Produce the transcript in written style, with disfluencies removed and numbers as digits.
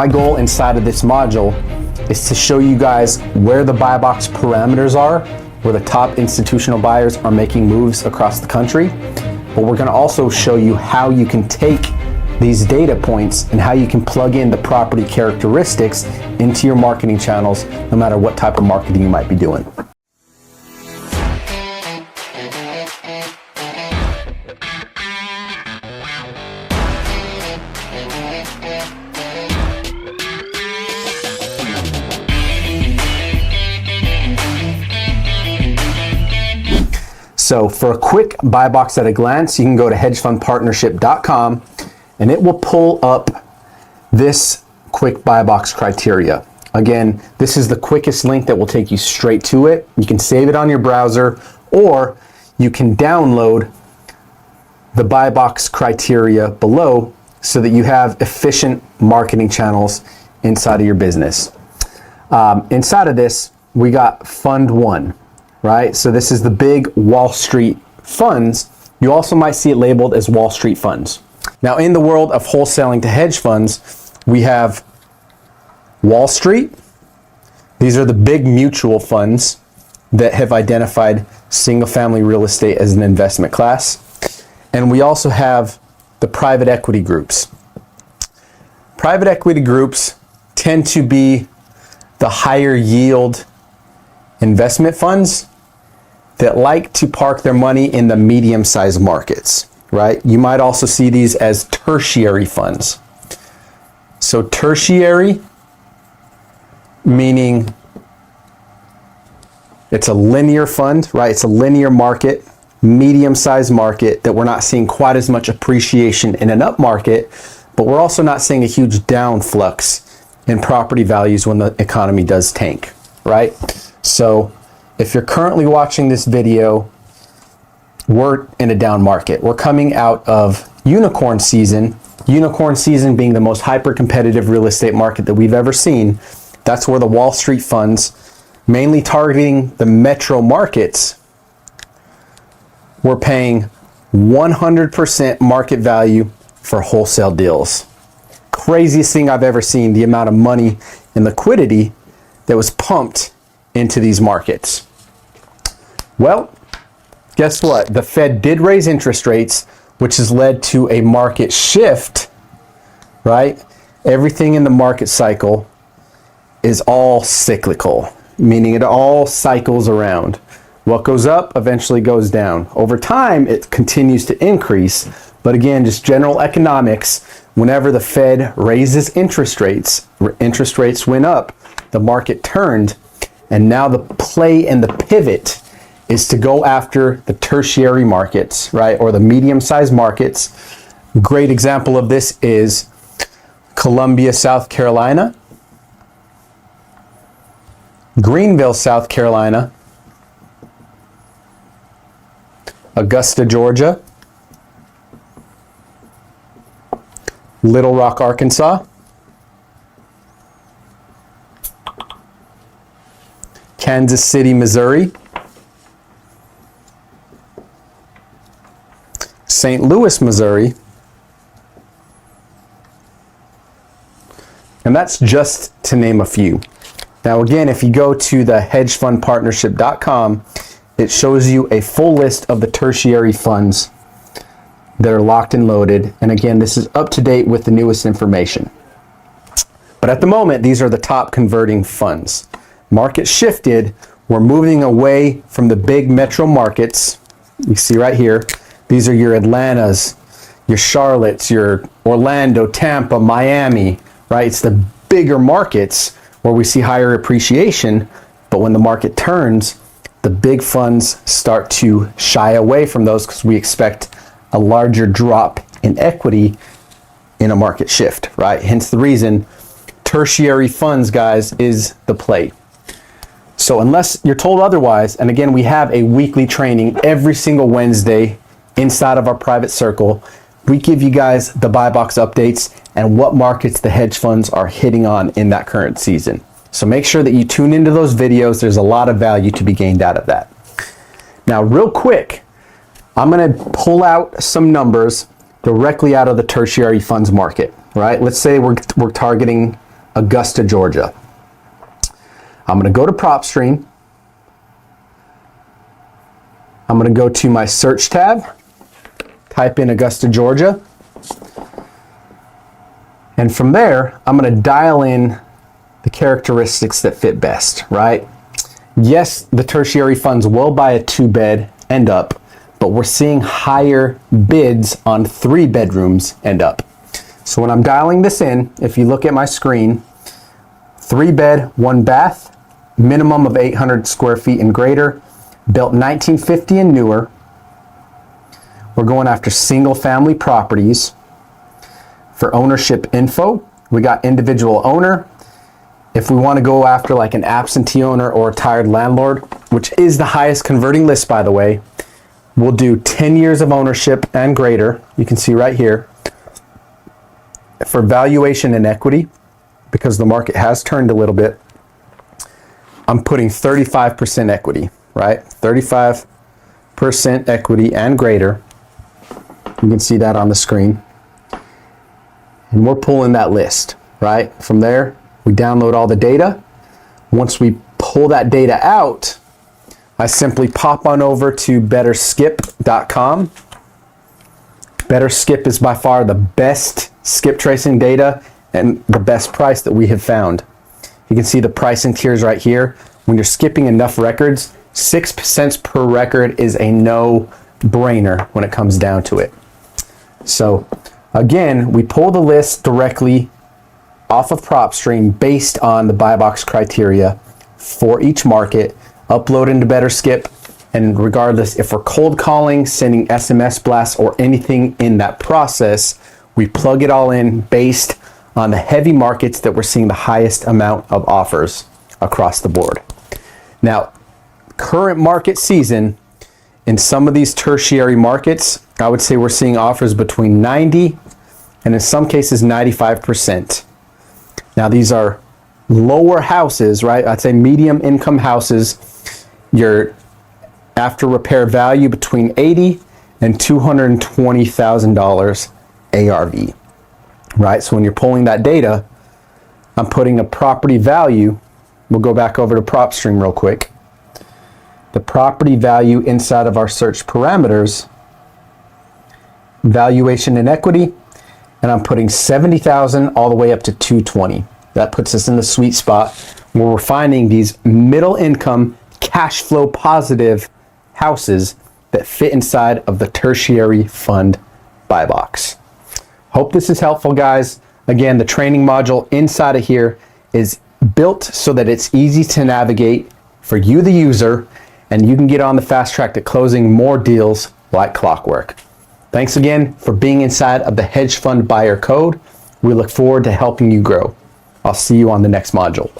My goal inside of this module is to show you guys where the buy box parameters are, where the top institutional buyers are making moves across the country. But we're going to also show you how you can take these data points and how you can plug in the property characteristics into your marketing channels, no matter what type of marketing you might be doing. So for a quick buy box at a glance, you can go to hedgefundpartnership.com and it will pull up this quick buy box criteria. Again, this is the quickest link that will take you straight to it. You can save it on your browser, or you can download the buy box criteria below so that you have efficient marketing channels inside of your business. Inside of this, we got Fund 1. Right? So this is the big Wall Street funds. You also might see it labeled as Wall Street funds. Now, in the world of wholesaling to hedge funds, we have Wall Street. These are the big mutual funds that have identified single-family real estate as an investment class. And we also have the private equity groups. Private equity groups tend to be the higher yield investment funds that like to park their money in the medium-sized markets, right? You might also see these as tertiary funds. So tertiary, meaning it's a linear fund, right? It's a linear market, medium-sized market that we're not seeing quite as much appreciation in an up market, but we're also not seeing a huge downflux in property values when the economy does tank, right? So if you're currently watching this video, we're in a down market. We're coming out of unicorn season being the most hyper-competitive real estate market that we've ever seen. That's where the Wall Street funds, mainly targeting the metro markets, were paying 100% market value for wholesale deals. Craziest thing I've ever seen, the amount of money and liquidity that was pumped into these markets. Well, guess what? The Fed did raise interest rates, which has led to a market shift, right? Everything in the market cycle is all cyclical, meaning it all cycles around. What goes up eventually goes down. Over time, it continues to increase. But again, just general economics, whenever the Fed raises interest rates went up, the market turned. And now the play and the pivot is to go after the tertiary markets, right? Or the medium-sized markets. Great example of this is Columbia, South Carolina, Greenville, South Carolina, Augusta, Georgia, Little Rock, Arkansas, Kansas City, Missouri, St. Louis, Missouri, and that's just to name a few. Now again, if you go to the hedgefundpartnership.com, it shows you a full list of the tertiary funds that are locked and loaded. And again, this is up to date with the newest information. But at the moment, these are the top converting funds. Market shifted. We're moving away from the big metro markets. You see right here, these are your Atlantas, your Charlottes, your Orlando, Tampa, Miami, right? It's the bigger markets where we see higher appreciation. But when the market turns, the big funds start to shy away from those because we expect a larger drop in equity in a market shift, right? Hence the reason tertiary funds, guys, is the play. So unless you're told otherwise, and again, we have a weekly training every single Wednesday inside of our private circle. We give you guys the buy box updates and what markets the hedge funds are hitting on in that current season. So make sure that you tune into those videos. There's a lot of value to be gained out of that. Now, real quick, I'm going to pull out some numbers directly out of the tertiary funds market, right? Let's say we're targeting Augusta, Georgia. I'm going to go to PropStream. I'm going to go to my search tab, type in Augusta, Georgia. And from there, I'm going to dial in the characteristics that fit best, right? Yes, the tertiary funds will buy a 2-bed and up, but we're seeing higher bids on 3 bedrooms and up. So when I'm dialing this in, if you look at my screen, 3-bed, 1-bath, minimum of 800 square feet and greater, built 1950 and newer. We're going after single family properties. For ownership info, we got individual owner. If we want to go after like an absentee owner or a retired landlord, which is the highest converting list, by the way, we'll do 10 years of ownership and greater. You can see right here. For valuation and equity, because the market has turned a little bit, I'm putting 35% equity, right? 35% equity and greater. You can see that on the screen. And we're pulling that list, right? From there, we download all the data. Once we pull that data out, I simply pop on over to betterskip.com. BetterSkip is by far the best skip tracing data and the best price that we have found. You can see the pricing tiers right here. When you're skipping enough records, 6 cents per record is a no-brainer when it comes down to it. So again, we pull the list directly off of PropStream based on the buy box criteria for each market, upload into BetterSkip, and regardless if we're cold calling, sending SMS blasts, or anything in that process, we plug it all in based on the heavy markets that we're seeing the highest amount of offers across the board. Now, current market season, in some of these tertiary markets, I would say we're seeing offers between 90 and in some cases 95%. Now, these are lower houses, right? I'd say medium income houses. Your after repair value between $80,000 and $220,000 ARV, right? So when you're pulling that data, I'm putting a property value. We'll go back over to PropStream real quick. The property value inside of our search parameters, valuation and equity, and I'm putting 70,000 all the way up to 220. That puts us in the sweet spot where we're finding these middle income, cash flow positive houses that fit inside of the tertiary fund buy box. Hope this is helpful, guys. Again, the training module inside of here is built so that it's easy to navigate for you, the user, and you can get on the fast track to closing more deals like clockwork. Thanks again for being inside of the Hedge Fund Buyer Code. We look forward to helping you grow. I'll see you on the next module.